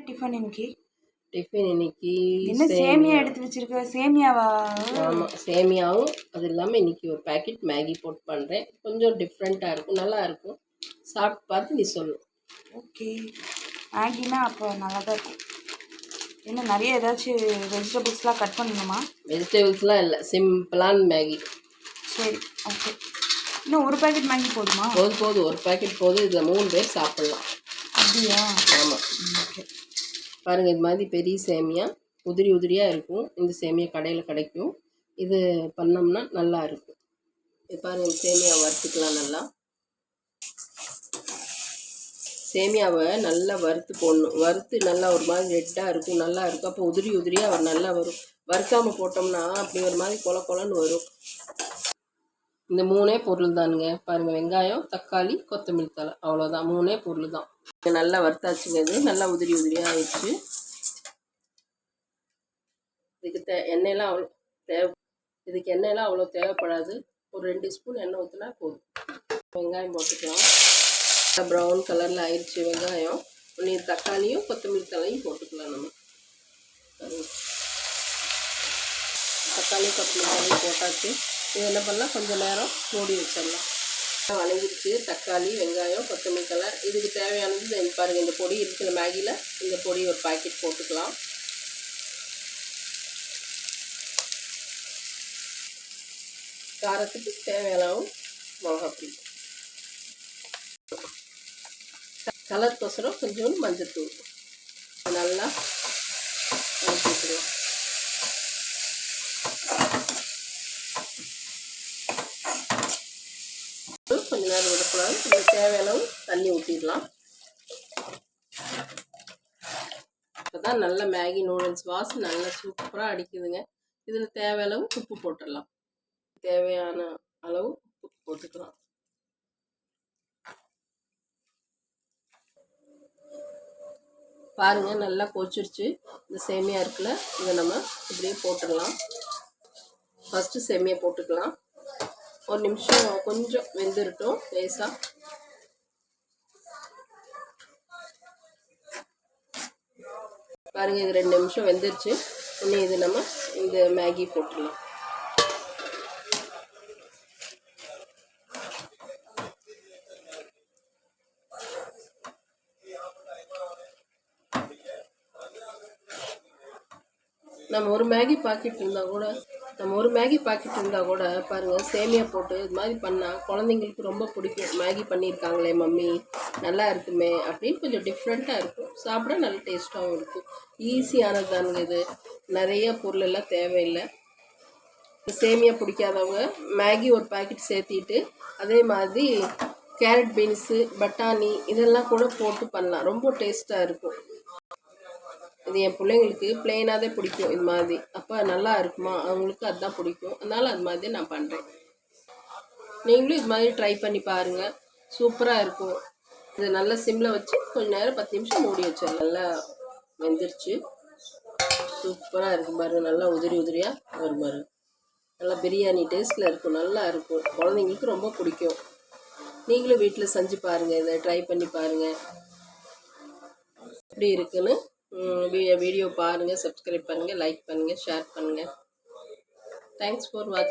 Tiffin இன்னைக்கு? Tiffin இன்னைக்கு என்ன சேமியா எடுத்து வச்சிருக்க? சேமியாவா? ஆமாம், சேமியாவும் அது இல்லாமல் இன்னைக்கு ஒரு பேக்கெட் மேகி போட்டு பண்ணுறேன். கொஞ்சம் டிஃப்ரெண்ட்டாக இருக்கும், நல்லா இருக்கும். சாப்பிட்டு பார்த்து நீ சொல்லு. ஓகே, மேகினா அப்போ நல்லா தான் இருக்கும். என்ன நிறைய ஏதாச்சும் வெஜிடபிள்ஸ்லாம் கட் பண்ணணுமா? வெஜிடபிள்ஸ்லாம் இல்லை, சிம்பிளான மேகி. சரி, ஓகே. இன்னும் ஒரு பேக்கெட் மேகி போதுமா? போதும், ஒரு பேக்கெட் போதும். இதில் 3 பேர் சாப்பிட்லாம். அப்படியா? ஆமாம். ஓகே. பாருங்கள், இது மாதிரி பெரிய சேமியா உதிரி உதிரியாக இருக்கும். இந்த சேமியா கடையில் கிடைக்கும். இது பண்ணோம்னா நல்லா இருக்கும். இது பாருங்கள், சேமியா வறுத்துக்கலாம். நல்லா சேமியாவை நல்லா வறுத்து போடணும். வறுத்து நல்லா ஒரு மாதிரி ரெட்டாக இருக்கும், நல்லா இருக்கும். அப்போ உதிரி உதிரியாக நல்லா வரும். வறுக்காமல் போட்டோம்னா அப்படி ஒரு மாதிரி கொல கொலன்னு வரும். இந்த 3 பொருள் தானுங்க. பாருங்கள், வெங்காயம், தக்காளி, கொத்தமல்லி தழை, அவ்வளோதான். 3 பொருள் தான். நல்லா வறுத்தாச்சுங்க. இது நல்லா உதிரி உதிரியாக ஆயிடுச்சு. இதுக்கு எண்ணெயெல்லாம் அவ்வளோ தேவைப்படாது. ஒரு 2 ஸ்பூன் எண்ணெய் ஊற்றினா போதும். வெங்காயம் போட்டுக்கலாம். ப்ரௌன் கலரில் ஆயிடுச்சு வெங்காயம். தக்காளியும் கொத்தமல்லி தழையும் போட்டுக்கலாம். நம்ம தக்காளி கொத்தமல்லி தழையும் போட்டாச்சு. இது என்ன பண்ணலாம், கொஞ்சம் நேரம் மூடி வச்சிடலாம். வணங்கிடுச்சு தக்காளி, வெங்காயம், கொத்தமல்லி தழை. இதுக்கு தேவையானது பாருங்கள், இந்த பொடி இருக்கிற மேகியில் இந்த பொடி ஒரு பாக்கெட் போட்டுக்கலாம். காரத்துக்கு தேவையான மிளகாப்பொடி, கலருக்கோசரம் கொஞ்சோண்டு மஞ்சத்தூள் நல்லா வதக்கிக்கலாம். கொஞ்ச நேரம் விடக்கூடாது. கொஞ்சம் தேவையான தண்ணி ஊற்றிடலாம். இப்போ தான் நல்ல மேகி நூடுல்ஸ் வாசம் நல்லா சூப்பராக அடிக்குதுங்க. இதில் தேவையான உப்பு போட்டுடலாம். தேவையான அளவு உப்பு போட்டுக்கலாம். பாருங்கள், நல்லா கொதிச்சிருச்சு. இந்த சேமியா இருக்குல்ல, இதை நம்ம இப்படியே போட்டுடலாம். ஃபஸ்ட்டு சேமியா போட்டுக்கலாம். ஒரு நிமிஷம் கொஞ்சம் வெந்துருட்டும் லேசாக. பாருங்கள், இது 2 நிமிஷம் வெந்துருச்சு. இன்னும் இது நம்ம இந்த மேகி போட்டுடலாம். நம்ம ஒரு மேகி பாக்கெட் இருந்தால் கூட பாருங்கள், சேமியா போட்டு இது மாதிரி பண்ணால் குழந்தைங்களுக்கு ரொம்ப பிடிக்கும். மேகி பண்ணியிருக்காங்களே மம்மி, நல்லா இருக்குமே அப்படின்னு கொஞ்சம் டிஃப்ரெண்ட்டாக இருக்கும். சாப்பிட நல்ல டேஸ்ட்டாகவும் இருக்கும். ஈஸியானது தானுங்க இது. நிறைய பொருள் எல்லாம் தேவையில்லை. சேமியா பிடிக்காதவங்க மேகி ஒரு பாக்கெட் சேர்த்திட்டு அதே மாதிரி கேரட் பீன்ஸு, பட்டாணி இதெல்லாம் கூட போட்டு பண்ணலாம். ரொம்ப டேஸ்ட்டாக இருக்கும். இது என் பிள்ளைங்களுக்கு பிளெயினாகவே பிடிக்கும் இது மாதிரி. அப்போ நல்லா இருக்குமா, அவங்களுக்கு அதுதான் பிடிக்கும். அதனால் அது மாதிரி நான் பண்ணுறேன். நீங்களும் இது மாதிரி ட்ரை பண்ணி பாருங்கள், சூப்பராக இருக்கும். இது நல்லா சிம்மில் வச்சு கொஞ்சம் நேரம் 10 நிமிஷம் மூடி வச்சிடலாம். நல்லா வெந்துருச்சு, சூப்பராக இருக்கும் பாருங்கள். நல்லா உதிரி உதிரியாக வரும் பாருங்கள். நல்லா பிரியாணி டேஸ்ட்டில் இருக்கும், நல்லா இருக்கும். குழந்தைங்களுக்கு ரொம்ப பிடிக்கும். நீங்களும் வீட்டில் செஞ்சு பாருங்கள், இதை ட்ரை பண்ணி பாருங்கள். எப்படி இருக்குன்னு வீடியோ பாருங்கள், சப்ஸ்கிரைப் பண்ணுங்கள், லைக் பண்ணுங்கள், ஷேர் பண்ணுங்கள். தேங்க்ஸ் ஃபார் வாட்சிங்.